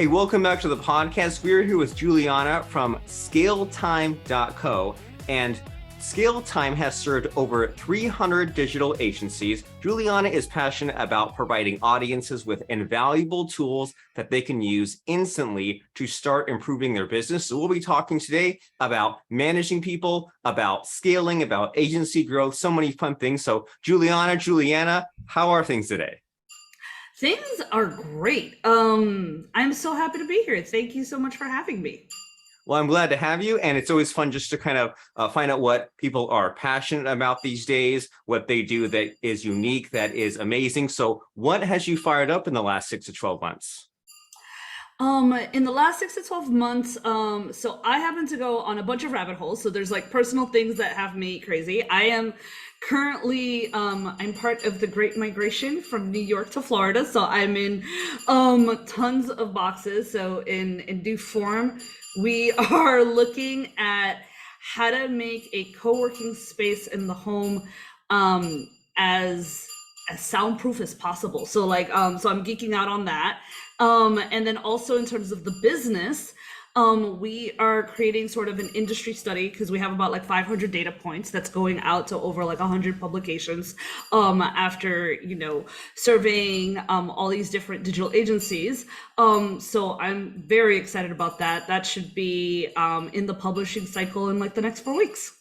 Hey, welcome back to the podcast. We're here with Juliana from ScaleTime.co, and ScaleTime has served over 300 digital agencies. Juliana is passionate about providing audiences with invaluable tools that they can use instantly to start improving their business. So we'll be talking today about managing people, about scaling, about agency growth, so many fun things. So Juliana, how are things today? Things are great. I'm so happy to be here. Thank you so much for having me. Well, I'm glad to have you. And it's always fun just to kind of find out what people are passionate about these days, what they do that is unique, that is amazing. So what has you fired up in the last 6 to 12 months? In the last 6 to 12 months, so I happen to go on a bunch of rabbit holes. So there's like personal things that have me crazy. I am currently, I'm part of the Great Migration from New York to Florida. So I'm in tons of boxes. So in due form, we are looking at how to make a co-working space in the home as soundproof as possible. So so I'm geeking out on that. And then also in terms of the business, we are creating sort of an industry study because we have about like 500 data points that's going out to over like 100 publications after, surveying all these different digital agencies. So I'm very excited about that. That should be in the publishing cycle in like the next 4 weeks.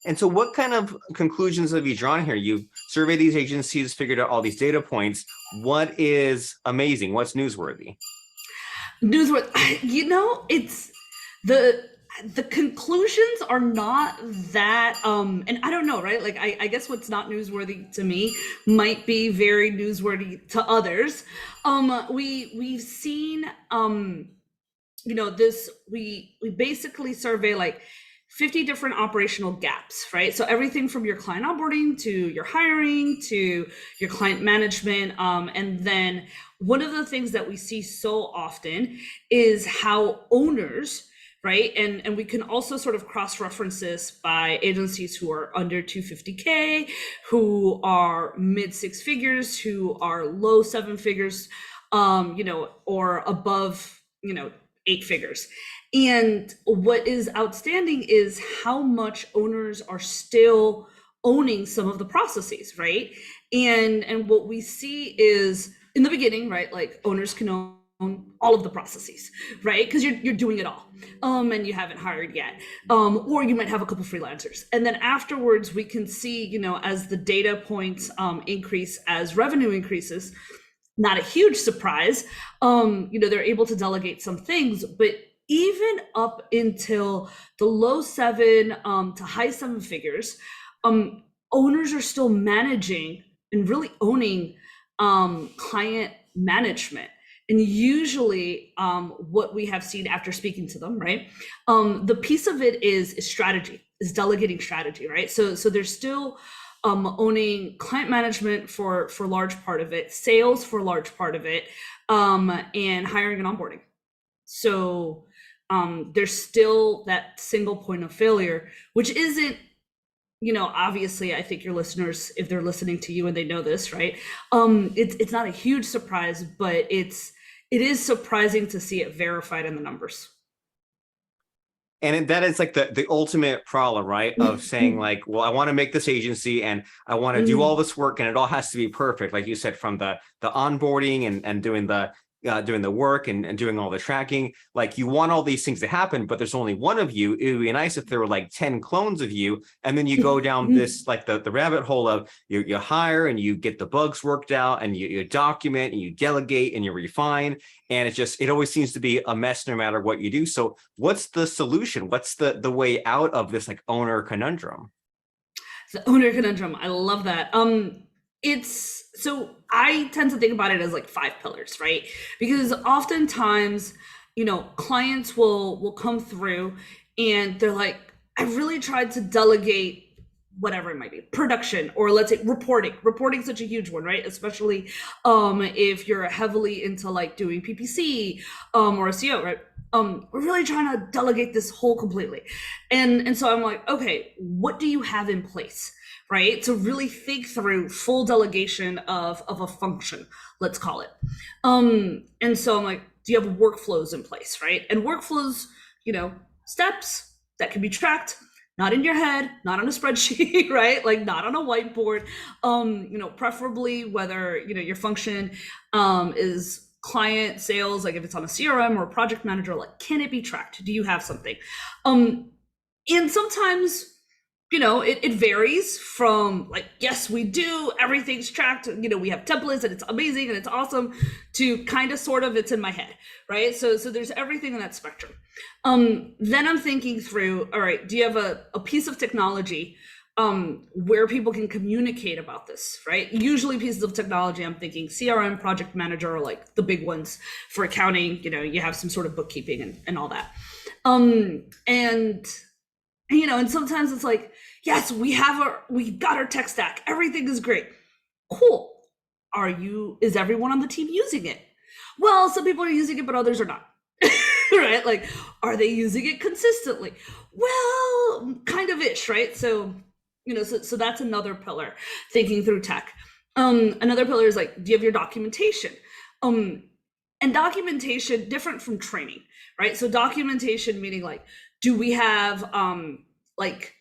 And so what kind of conclusions have you drawn here? You've surveyed these agencies, figured out all these data points. What is amazing? What's newsworthy? Newsworthy, it's the conclusions are not that and I don't know, right? Like I guess what's not newsworthy to me might be very newsworthy to others. We've seen this we basically survey like 50 different operational gaps, right? So everything from your client onboarding to your hiring to your client management. And then one of the things that we see so often is how owners, right? And we can also sort of cross-reference this by agencies who are under 250K, who are mid six figures, who are low seven figures, or above, 8 figures. And what is outstanding is how much owners are still owning some of the processes, right? And what we see is in the beginning, right? Like owners can own all of the processes, right? Because you're doing it all, and you haven't hired yet, or you might have a couple freelancers. And then afterwards, we can see, as the data points increase, as revenue increases, not a huge surprise, they're able to delegate some things, but even up until the low seven to high seven figures, owners are still managing and really owning client management. And usually what we have seen after speaking to them, right? The piece of it is strategy, is delegating strategy, right? So they're still owning client management for large part of it, sales for large part of it, and hiring and onboarding. So there's still that single point of failure, which isn't, obviously, I think your listeners, if they're listening to you and they know this, right? It's not a huge surprise, but it is surprising to see it verified in the numbers. And that is like the ultimate problem, right? Of saying like, well, I want to make this agency and I want to do all this work and it all has to be perfect. Like you said, from the onboarding and doing the work and doing all the tracking, like you want all these things to happen, but there's only one of you. It would be nice if there were like 10 clones of you. And then you go down this, like the rabbit hole of you hire and you get the bugs worked out and you document and you delegate and you refine. And it always seems to be a mess no matter what you do. So what's the solution? What's the way out of this like owner conundrum? The owner conundrum. I love that. So I tend to think about it as like 5 pillars, right? Because oftentimes, clients will come through and they're like, I really tried to delegate whatever it might be, production, or let's say reporting such a huge one, right? Especially if you're heavily into like doing PPC or SEO, right? We're really trying to delegate this whole completely. And so I'm like, okay, what do you have in place, right? To really think through full delegation of a function, let's call it. And so I'm like, do you have workflows in place, right? And workflows, steps that can be tracked, not in your head, not on a spreadsheet, right? Like not on a whiteboard. Preferably whether your function is client sales, like if it's on a CRM or a project manager, like can it be tracked? Do you have something? And sometimes it varies from like, yes, we do, everything's tracked, we have templates and it's amazing and it's awesome, to kind of sort of it's in my head, right? So there's everything in that spectrum. Then I'm thinking through, all right, do you have a piece of technology where people can communicate about this, right? Usually pieces of technology, I'm thinking CRM, project manager, or like the big ones. For accounting, you have some sort of bookkeeping and all that. And sometimes it's like, yes, we got our tech stack. Everything is great. Cool. Is everyone on the team using it? Well, some people are using it, but others are not. Right? Like, are they using it consistently? Well, kind of ish, right? So that's another pillar, thinking through tech. Another pillar is like, do you have your documentation? And documentation, different from training, right? So documentation meaning like, do we have like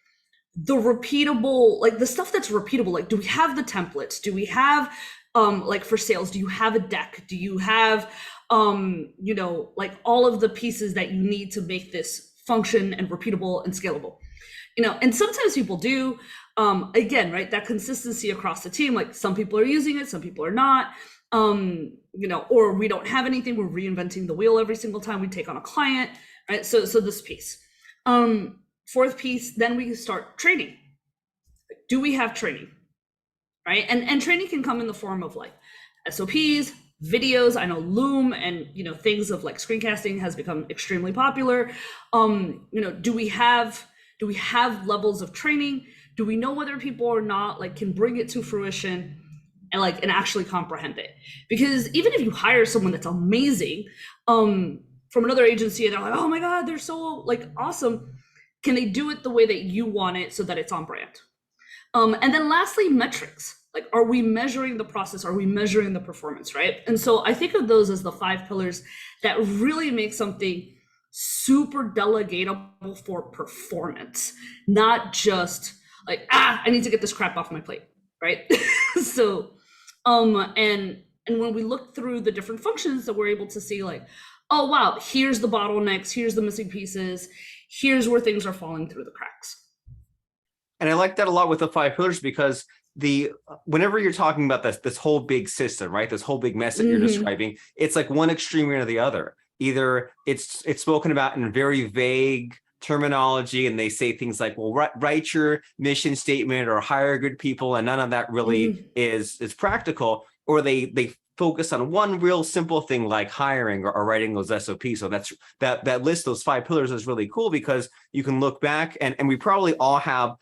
the repeatable, like the stuff that's repeatable? Like, do we have the templates? Do we have like for sales, do you have a deck? Do you have like all of the pieces that you need to make this function and repeatable and scalable? And sometimes people do, again, right, that consistency across the team, like some people are using it, some people are not, or we don't have anything, we're reinventing the wheel every single time we take on a client, right? So this piece. Fourth piece, then we start training. Do we have training, right? And training can come in the form of like SOPs, videos. I know Loom and things of like screencasting has become extremely popular. Do we have levels of training? Do we know whether people or not like can bring it to fruition and actually comprehend it? Because even if you hire someone that's amazing from another agency and they're like, oh my God, they're so like awesome, can they do it the way that you want it so that it's on brand? And then lastly, metrics. Like, are we measuring the process? Are we measuring the performance, right? And so I think of those as the 5 pillars that really make something super delegatable for performance, not just like, I need to get this crap off my plate, right? So, and when we look through the different functions, that we're able to see like, oh wow, here's the bottlenecks, here's the missing pieces, here's where things are falling through the cracks. And I like that a lot with the 5 pillars, because whenever you're talking about this whole big system, right, this whole big mess that you're describing, it's like one extreme or the other. Either it's spoken about in very vague terminology and they say things like, well, write your mission statement or hire good people, and none of that really is practical, or they focus on one real simple thing like hiring or writing those SOPs. So that list, those 5 pillars, is really cool, because you can look back and we probably all have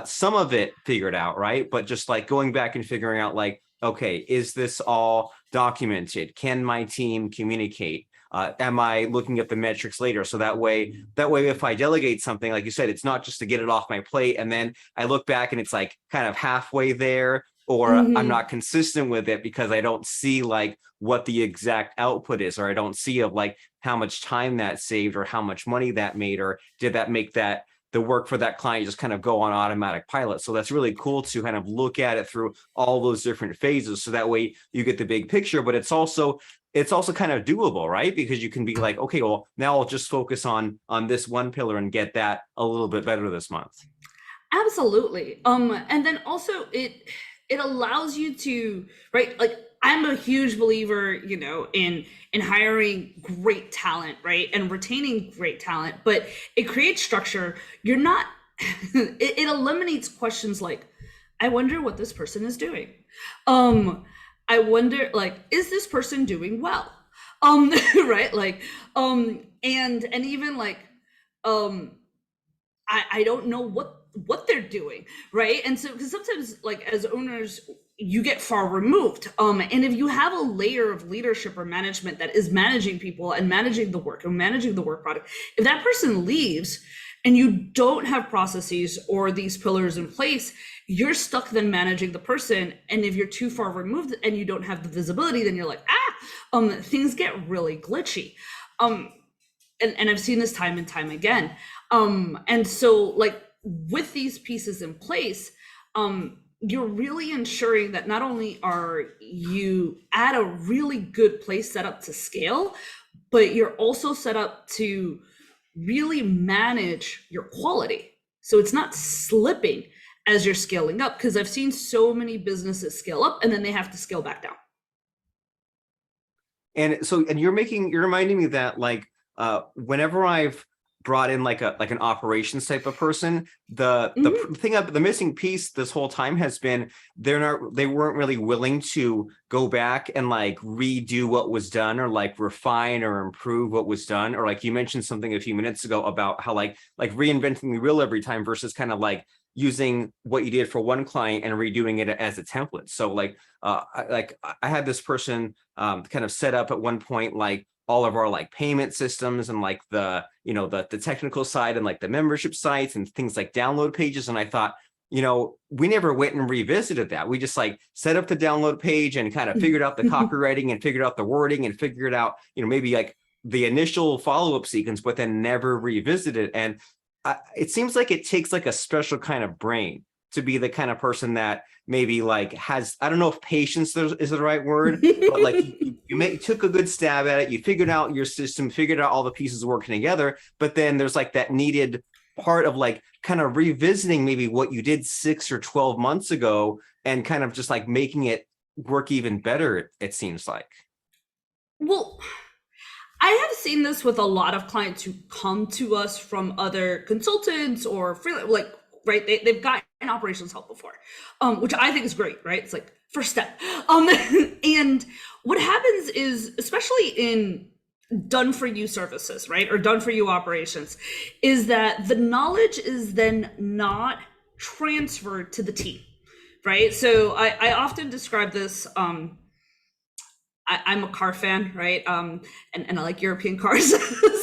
some of it figured out, right? But just like going back and figuring out like, okay, is this all documented? Can my team communicate? Am I looking at the metrics later? So that way, if I delegate something, like you said, it's not just to get it off my plate, and then I look back and it's like kind of halfway there, or I'm not consistent with it because I don't see like what the exact output is, or I don't see of like how much time that saved or how much money that made, or did that make that the work for that client just kind of go on automatic pilot. So that's really cool to kind of look at it through all those different phases. So that way you get the big picture, but it's also kind of doable, right? Because you can be like, okay, well, now I'll just focus on this one pillar and get that a little bit better this month. Absolutely. And then also it allows you to, right? Like, I'm a huge believer, in hiring great talent, right? And retaining great talent, but it creates structure. You're not, it eliminates questions like, I wonder what this person is doing. I wonder, like, is this person doing well? Right? Like, and even like, I don't know what they're doing, right? And so, because sometimes like as owners, you get far removed, and if you have a layer of leadership or management that is managing people and managing the work and managing the work product, if that person leaves and you don't have processes or these pillars in place, you're stuck then managing the person. And if you're too far removed and you don't have the visibility, then you're like, things get really glitchy. And I've seen this time and time again. And so like with these pieces in place, you're really ensuring that not only are you at a really good place set up to scale, but you're also set up to really manage your quality. So it's not slipping as you're scaling up, because I've seen so many businesses scale up and then they have to scale back down. And so, and you're reminding me that like, whenever I've brought in like an operations type of person, the thing the missing piece this whole time has been they weren't really willing to go back and like redo what was done, or like refine or improve what was done. Or like you mentioned something a few minutes ago about how like reinventing the wheel every time versus kind of like using what you did for one client and redoing it as a template. So like I had this person kind of set up at one point like all of our like payment systems and like the technical side and like the membership sites and things like download pages. And I thought, we never went and revisited that. We just like set up the download page and kind of figured out the copywriting and figured out the wording and figured out, maybe like the initial follow-up sequence, but then never revisited. And it seems like it takes like a special kind of brain to be the kind of person that maybe like has, I don't know if patience is the right word, but like you took a good stab at it, you figured out your system, figured out all the pieces working together, but then there's like that needed part of like kind of revisiting maybe what you did 6 or 12 months ago and kind of just like making it work even better, it seems like. Well, I have seen this with a lot of clients who come to us from other consultants or like, right, they've gotten operations help before, which I think is great, right? It's like first step. And what happens is, especially in done for you services, right, or done for you operations, is that the knowledge is then not transferred to the team, right? So I often describe this. I'm a car fan, right? And I like European cars.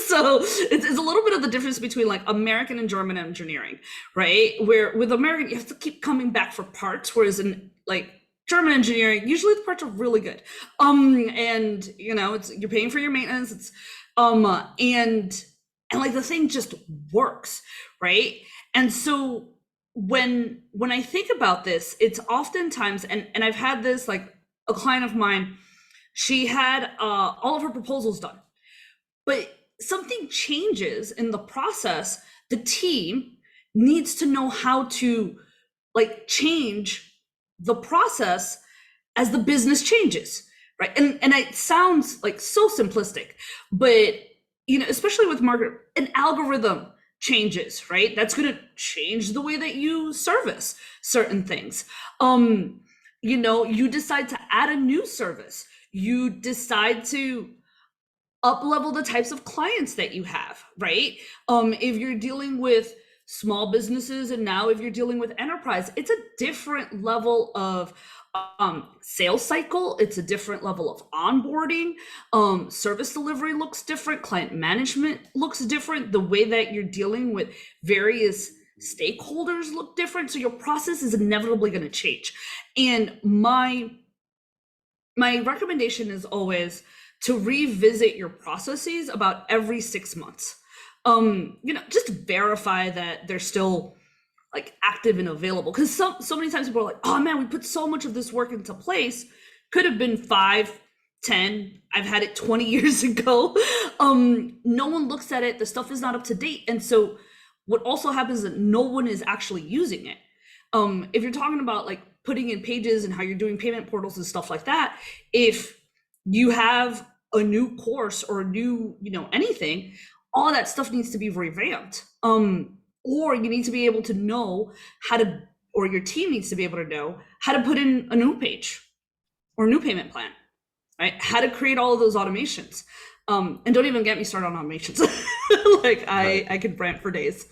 So it's a little bit of the difference between like American and German engineering, right? Where with American, you have to keep coming back for parts, whereas in like German engineering, usually the parts are really good. And you're paying for your maintenance. It's and like the thing just works, right? And so when I think about this, it's oftentimes, and I've had this, like a client of mine, she had all of her proposals done, but something changes in the process. The team needs to know how to like change the process as the business changes, right? And it sounds like so simplistic, but especially with market, an algorithm changes, right? That's going to change the way that you service certain things. You decide to add a new service. You decide to up level the types of clients that you have, right? If you're dealing with small businesses and now if you're dealing with enterprise, it's a different level of sales cycle. It's a different level of onboarding. Service delivery looks different. Client management looks different. The way that you're dealing with various stakeholders look different. So your process is inevitably going to change. And my recommendation is always to revisit your processes about every 6 months. Just verify that they're still like active and available. Because so many times people are like, oh man, we put so much of this work into place. Could have been 5, 10. I've had it 20 years ago. No one looks at it. The stuff is not up to date. And so what also happens is that no one is actually using it. If you're talking about like putting in pages and how you're doing payment portals and stuff like that, if you have a new course or a new, anything, all that stuff needs to be revamped. Or you need to be able to know how to, or your team needs to be able to know how to put in a new page or a new payment plan, right? How to create all of those automations. And don't even get me started on automations. Like I could rant for days.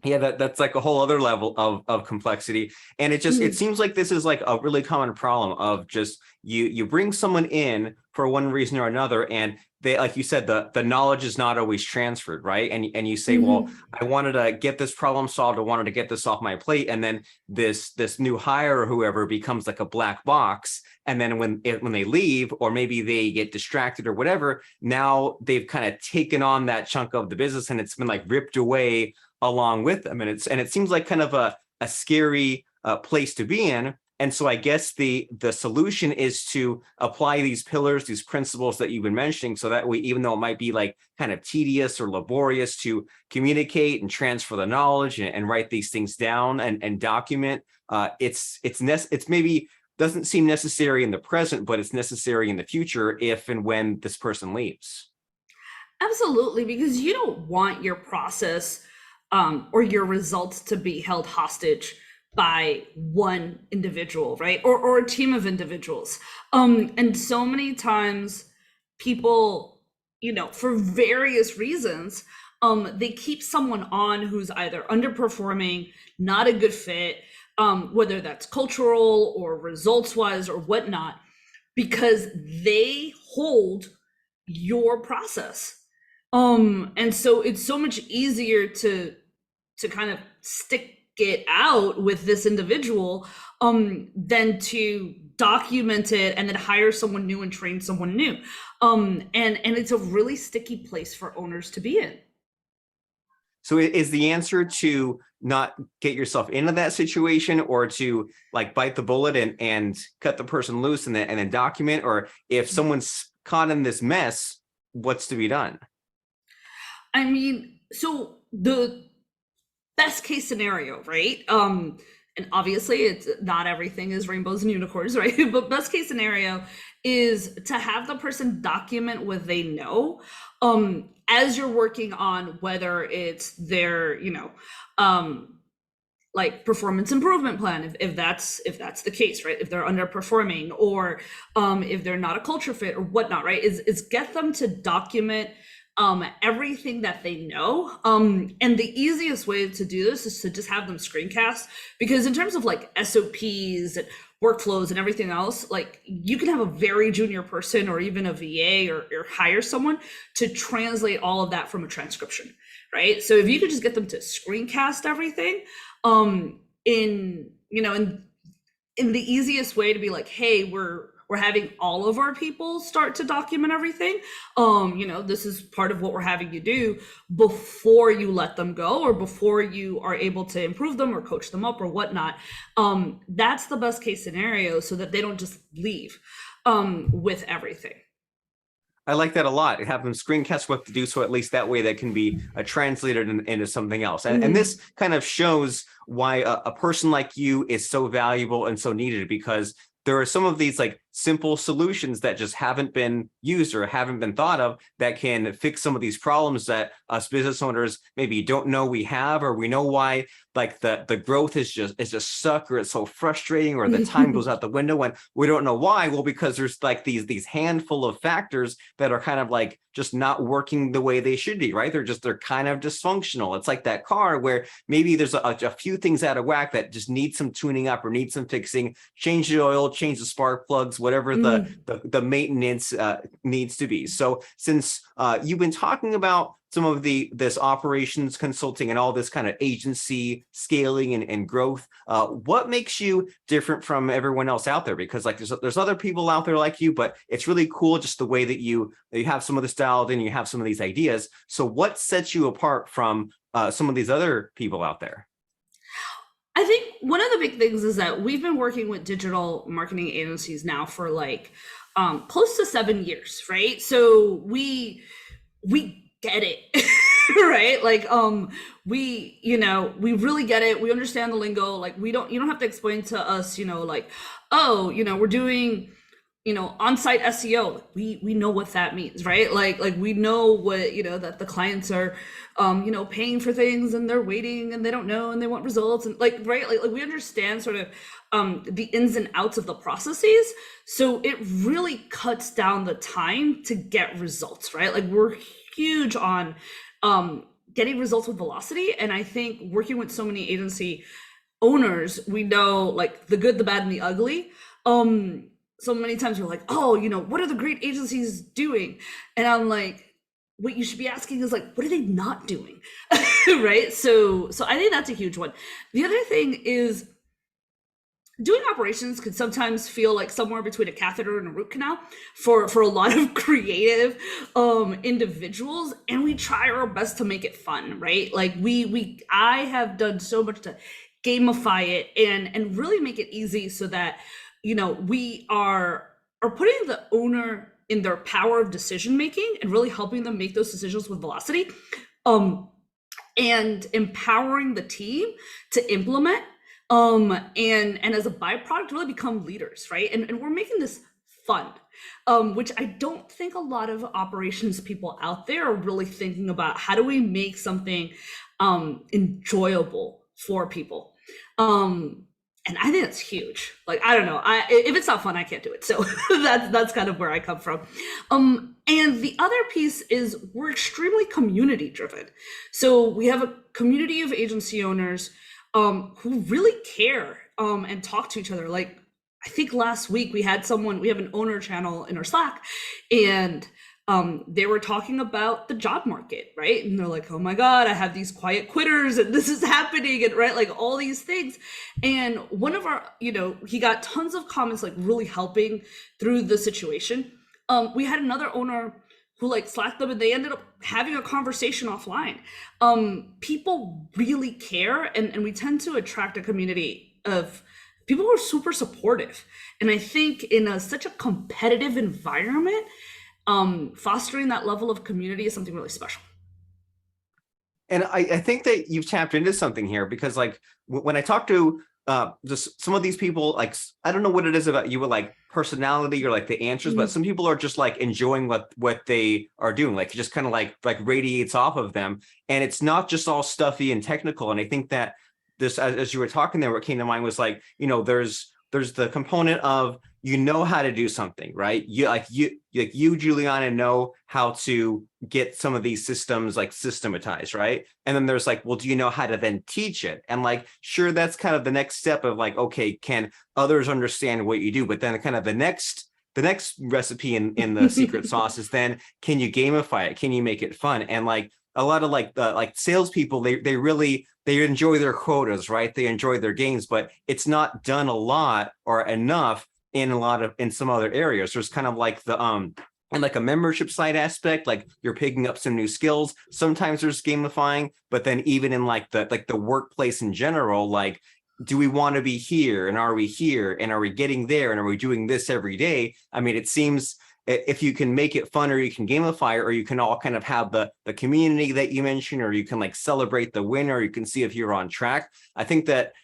Yeah, that's like a whole other level of complexity. And it seems like this is like a really common problem of just you bring someone in for one reason or another, and they, like you said, the knowledge is not always transferred, right? And you say, well, I wanted to get this problem solved, I wanted to get this off my plate, and then this new hire or whoever becomes like a black box, and then when they leave, or maybe they get distracted or whatever, now they've kind of taken on that chunk of the business, and it's been like ripped away along with them, and it seems like kind of a scary place to be in. And so I guess the solution is to apply these pillars, these principles that you've been mentioning, so that way, even though it might be like kind of tedious or laborious to communicate and transfer the knowledge and write these things down and document, it's maybe doesn't seem necessary in the present, but it's necessary in the future if and when this person leaves. Absolutely, because you don't want your process or your results to be held hostage by one individual, right? Or a team of individuals. And so many times people, for various reasons, they keep someone on who's either underperforming, not a good fit, whether that's cultural or results wise or whatnot, because they hold your process. And so it's so much easier to kind of stick it out with this individual than to document it and then hire someone new and train someone new. And it's a really sticky place for owners to be in. So is the answer to not get yourself into that situation, or to like bite the bullet and cut the person loose and then document? Or if someone's caught in this mess, what's to be done? I mean, so the best case scenario, right? And obviously it's not everything is rainbows and unicorns, right? But best case scenario is to have the person document what they know as you're working on whether it's their, like performance improvement plan, if that's the case, right? If they're underperforming, or if they're not a culture fit or whatnot, right? Is get them to document everything that they know. And the easiest way to do this is to just have them screencast, because in terms of like SOPs and workflows and everything else, like you can have a very junior person or even a VA or hire someone to translate all of that from a transcription, right? So if you could just get them to screencast everything, in the easiest way to be like, hey, we're having all of our people start to document everything. This is part of what we're having you do before you let them go, or before you are able to improve them or coach them up or whatnot. That's the best case scenario, so that they don't just leave with everything. I like that a lot. Have them screencast what to do, so at least that way that can be translated into something else. And this kind of shows why a person like you is so valuable and so needed, because there are some of these like simple solutions that just haven't been used or haven't been thought of that can fix some of these problems that us business owners maybe don't know we have, or we know why like the growth is just suck, or it's so frustrating, or the time goes out the window when we don't know why. Well, because there's like these handful of factors that are kind of like just not working the way they should be, right? They're kind of dysfunctional. It's like that car where maybe there's a few things out of whack that just need some tuning up or need some fixing. Change the oil, change the spark plugs, whatever the maintenance needs to be. So since you've been talking about some of this operations consulting and all this kind of agency scaling and growth, what makes you different from everyone else out there? Because like there's other people out there like you, but it's really cool just the way that you have some of this dialed in, you have some of these ideas. So what sets you apart from some of these other people out there? I think one of the big things is that we've been working with digital marketing agencies now for like close to 7 years, right? So we get it, right? Like we really get it. We understand the lingo. Like you don't have to explain to us, like, oh, we're doing on-site SEO. We know what that means, right? Like we know what, that the clients are paying for things and they're waiting and they don't know and they want results, and like, right? Like we understand sort of the ins and outs of the processes. So it really cuts down the time to get results, right? Like we're huge on getting results with velocity. And I think working with so many agency owners, we know like the good, the bad, and the ugly. so many times we're like, oh, what are the great agencies doing? And I'm like, what you should be asking is like, what are they not doing? Right? So I think that's a huge one. The other thing is, doing operations could sometimes feel like somewhere between a catheter and a root canal for a lot of creative individuals, and we try our best to make it fun, right? Like I have done so much to gamify it and really make it easy so that we are putting the owner in their power of decision making and really helping them make those decisions with velocity, and empowering the team to implement, and as a byproduct really become leaders, right? And we're making this fun, which I don't think a lot of operations people out there are really thinking about. How do we make something enjoyable for people? And I think that's huge. Like, I don't know, if it's not fun, I can't do it. So that's kind of where I come from. And the other piece is, we're extremely community driven. So we have a community of agency owners who really care and talk to each other. Like, I think last week we have an owner channel in our Slack, and they were talking about the job market, right? And they're like, oh my God, I have these quiet quitters and this is happening, and right, like all these things. And one of our, he got tons of comments, like really helping through the situation. We had another owner who like slacked them, and they ended up having a conversation offline. People really care, and we tend to attract a community of people who are super supportive. And I think in such a competitive environment, fostering that level of community is something really special. And I think that you've tapped into something here, because like when I talk to just some of these people, like, I don't know what it is about you with like personality or like the answers, but some people are just like enjoying what they are doing, like just kind of like radiates off of them, and it's not just all stuffy and technical. And I think that this, as you were talking there, what came to mind was like, there's the component of, how to do something, right? You, Juliana, know how to get some of these systems like systematized, right? And then there's like, well, do you know how to then teach it? And like, sure, that's kind of the next step of like, okay, can others understand what you do? But then kind of the next recipe in the secret sauce is then, can you gamify it? Can you make it fun? And like a lot of like the salespeople, they really enjoy their quotas, right? They enjoy their gains, but it's not done a lot or enough in some other areas. There's kind of like the and like a membership site aspect, like you're picking up some new skills. Sometimes there's gamifying, but then even in like the workplace in general, like, do we want to be here, and are we here, and are we getting there, and are we doing this every day? I mean, it seems if you can make it fun, or you can gamify, or you can all kind of have the community that you mentioned, or you can like celebrate the win, or you can see if you're on track. I think that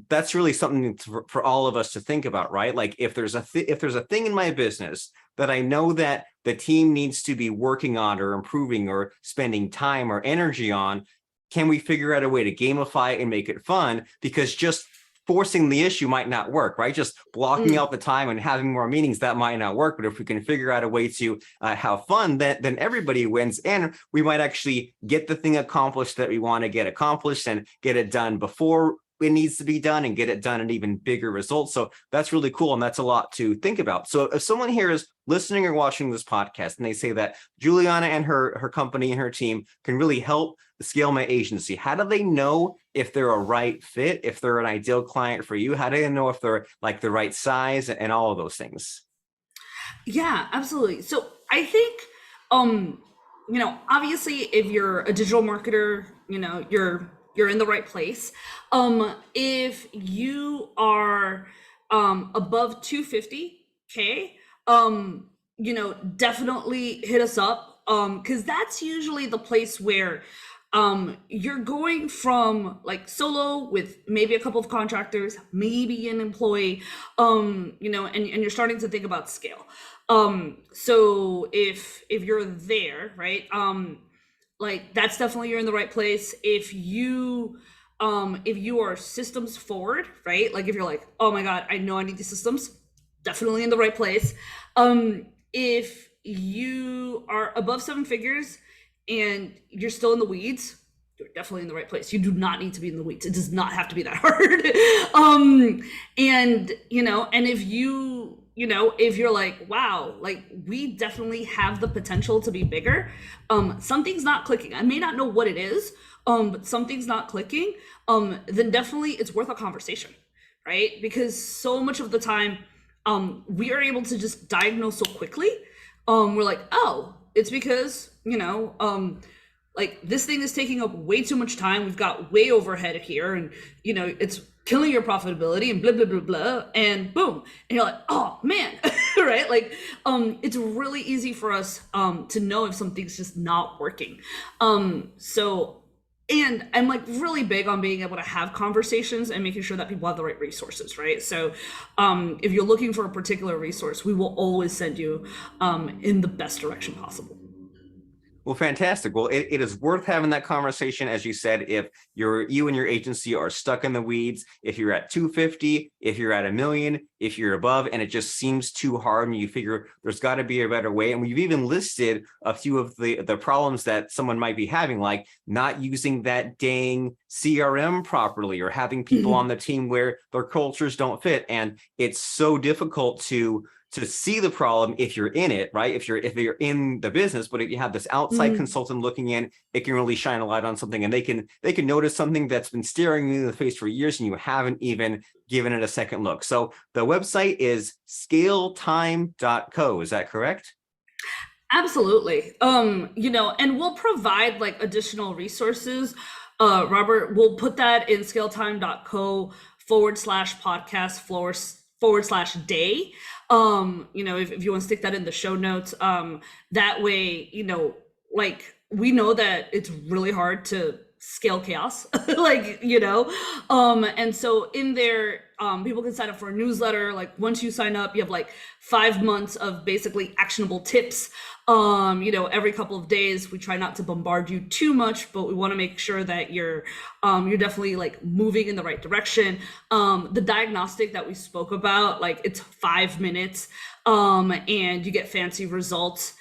that's really something for all of us to think about, right? Like, if there's a thing in my business that I know that the team needs to be working on or improving or spending time or energy on, can we figure out a way to gamify it and make it fun? Because just forcing the issue might not work, right? Just blocking out the time and having more meetings, that might not work. But if we can figure out a way to have fun, then everybody wins, and we might actually get the thing accomplished that we want to get accomplished, and get it done before it needs to be done, and get it done in even bigger results. So that's really cool, and that's a lot to think about. So if someone here is listening or watching this podcast and they say that Juliana and her company and her team can really help scale my agency, how do they know if they're a right fit, if they're an ideal client for you? How do they know if they're like the right size and all of those things? Yeah, absolutely. So I think, obviously, if you're a digital marketer, you're in the right place. If you are above 250K, definitely hit us up, because that's usually the place where you're going from like solo with maybe a couple of contractors, maybe an employee, and you're starting to think about scale. So if you're there, right, like that's definitely, you're in the right place. If you are systems forward, right, like if you're like, oh my God, I know I need these systems, definitely in the right place. If you are above 7 figures and you're still in the weeds, you're definitely in the right place. You do not need to be in the weeds. It does not have to be that hard. And if if you're like, wow, like we definitely have the potential to be bigger, something's not clicking. I may not know what it is, but something's not clicking, then definitely it's worth a conversation, right? Because so much of the time, we are able to just diagnose so quickly. We're like, oh, it's because, like this thing is taking up way too much time. We've got way overhead here, and it's killing your profitability and blah blah blah blah, and boom, and you're like, oh man, right? Like, it's really easy for us to know if something's just not working. So, and I'm like really big on being able to have conversations and making sure that people have the right resources, right? So, if you're looking for a particular resource, we will always send you in the best direction possible. Well, fantastic. Well, it is worth having that conversation, as you said, if you and your agency are stuck in the weeds, if you're at 250, if you're at a million, if you're above, and it just seems too hard, and you figure there's got to be a better way. And we've even listed a few of the problems that someone might be having, like not using that dang CRM properly, or having people on the team where their cultures don't fit. And it's so difficult to see the problem if you're in it, right? If you're in the business, but if you have this outside consultant looking in, it can really shine a light on something, and they can notice something that's been staring you in the face for years and you haven't even given it a second look. So the website is ScaleTime.co. Is that correct? Absolutely. And we'll provide like additional resources. Robert, we'll put that in ScaleTime.co/podcast/day. If you want to stick that in the show notes, that way, like we know that it's really hard to scale chaos, and so in there, people can sign up for a newsletter. Like once you sign up, you have like 5 months of basically actionable tips. Every couple of days. We try not to bombard you too much, but we want to make sure that you're definitely like moving in the right direction. The diagnostic that we spoke about, like it's 5 minutes, and you get fancy results.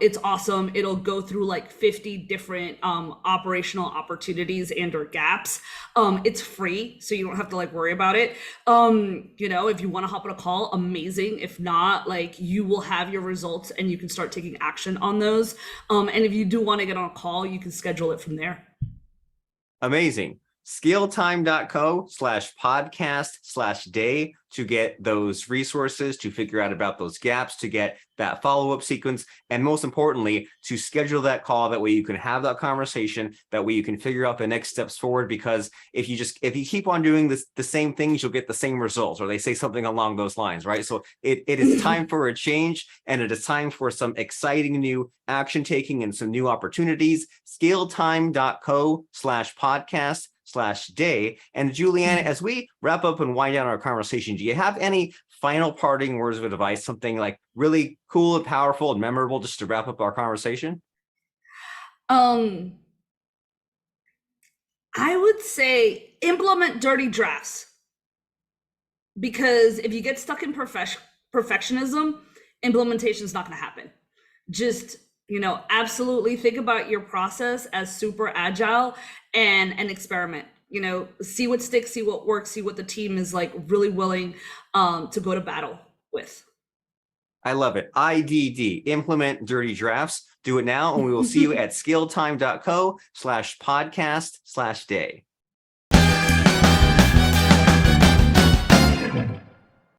It's awesome. It'll go through like 50 different operational opportunities and or gaps. It's free, so you don't have to like worry about it. If you want to hop on a call, amazing. If not, like you will have your results and you can start taking action on those. And if you do want to get on a call, you can schedule it from there. Amazing. ScaleTime.co/podcast/day to get those resources, to figure out about those gaps, to get that follow-up sequence, and most importantly, to schedule that call. That way you can have that conversation, that way you can figure out the next steps forward. Because if you keep on doing the same things, you'll get the same results, or they say something along those lines, right? So it is time for a change, and it is time for some exciting new action taking and some new opportunities. ScaleTime.co/podcast/day. And Juliana, as we wrap up and wind down our conversation, do you have any final parting words of advice, something like really cool and powerful and memorable, just to wrap up our conversation? I would say implement dirty drafts, because if you get stuck in perfectionism, implementation is not going to happen. Just absolutely think about your process as super agile and experiment. See what sticks, see what works, see what the team is like really willing to go to battle with. I love it. IDD, implement dirty drafts. Do it now, and we will see you at ScaleTime.co/podcast/day.